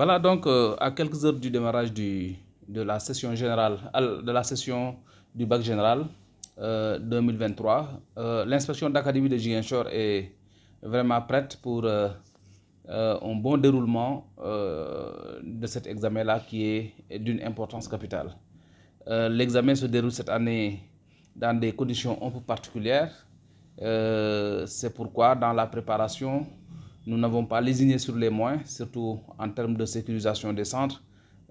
Voilà donc à quelques heures du démarrage de la session générale, de la session du bac général 2023, l'inspection d'académie de Ziguinchor est vraiment prête pour un bon déroulement de cet examen-là qui est d'une importance capitale. L'examen se déroule cette année dans des conditions un peu particulières. C'est pourquoi dans la préparation, nous n'avons pas lésiné sur les moyens, surtout en termes de sécurisation des centres,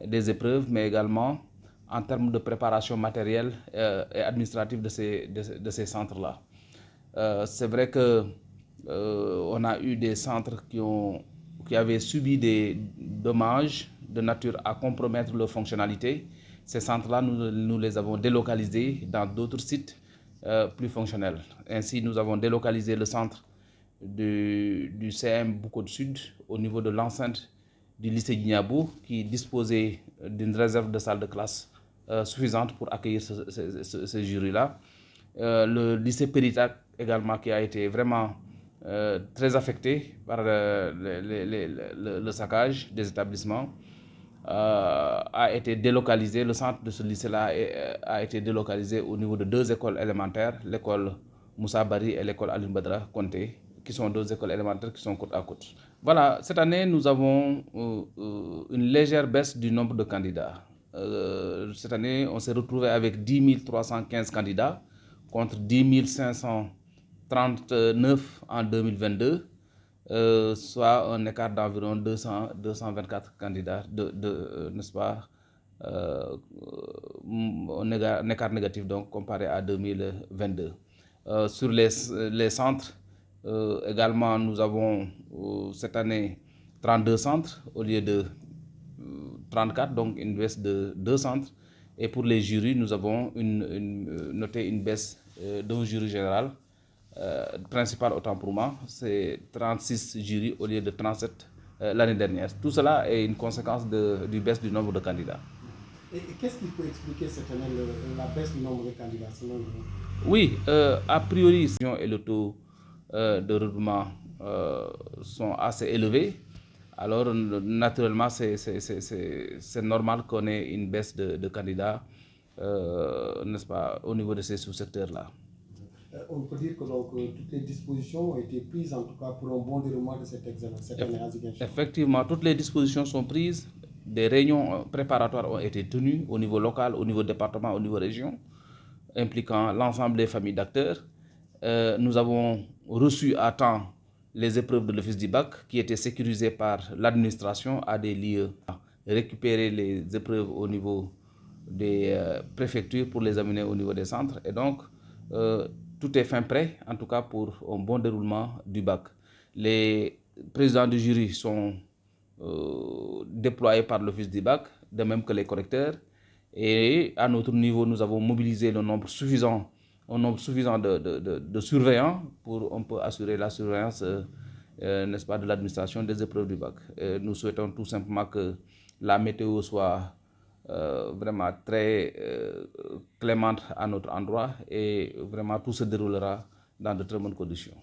des épreuves, mais également en termes de préparation matérielle et administrative de ces centres-là. C'est vrai que on a eu des centres qui avaient subi des dommages de nature à compromettre leur fonctionnalité. Ces centres-là, nous les avons délocalisés dans d'autres sites plus fonctionnels. Ainsi, nous avons délocalisé le centre du CM Boucau Sud au niveau de l'enceinte du lycée Guignabou qui disposait d'une réserve de salles de classe suffisante pour accueillir ce jury-là. Le lycée Péritac également qui a été vraiment très affecté par le saccage des établissements a été délocalisé. Le centre de ce lycée-là a été délocalisé au niveau de deux écoles élémentaires, l'école Moussa Bari et l'école Aline Badra Conté, qui sont deux écoles élémentaires qui sont côte à côte. Voilà, cette année, nous avons une légère baisse du nombre de candidats. Cette année, on s'est retrouvé avec 10 315 candidats contre 10 539 en 2022, soit un écart d'environ 224 candidats, n'est-ce pas, un écart négatif donc comparé à 2022. Sur les centres, également, nous avons cette année 32 centres au lieu de 34, donc une baisse de 2 centres. Et pour les jurys, nous avons noté une baisse d'un jury général, principal autant pour moi, c'est 36 jurys au lieu de 37 l'année dernière. Tout cela est une conséquence du baisse du nombre de candidats. Et qu'est-ce qui peut expliquer cette année la baisse du nombre de candidats selon vous? Oui, a priori, et le taux de redoublement sont assez élevés. Alors, naturellement, c'est normal qu'on ait une baisse de candidats, n'est-ce pas, au niveau de ces sous-secteurs-là. On peut dire que donc, toutes les dispositions ont été prises, en tout cas pour un bon déroulement de cet examen cette année à Ziguinchor. Effectivement, toutes les dispositions sont prises. Des réunions préparatoires ont été tenues au niveau local, au niveau département, au niveau région, impliquant l'ensemble des familles d'acteurs. Nous avons reçu à temps les épreuves de l'office du bac qui étaient sécurisées par l'administration à des lieux. Récupérer les épreuves au niveau des préfectures pour les amener au niveau des centres. Et donc, tout est fin prêt, en tout cas pour un bon déroulement du bac. Les présidents du jury sont déployés par l'office du bac, de même que les correcteurs. Et à notre niveau, nous avons mobilisé un nombre suffisant de surveillants pour un peu assurer la surveillance, n'est-ce pas, de l'administration des épreuves du bac. Nous souhaitons tout simplement que la météo soit vraiment très clémente à notre endroit et vraiment tout se déroulera dans de très bonnes conditions.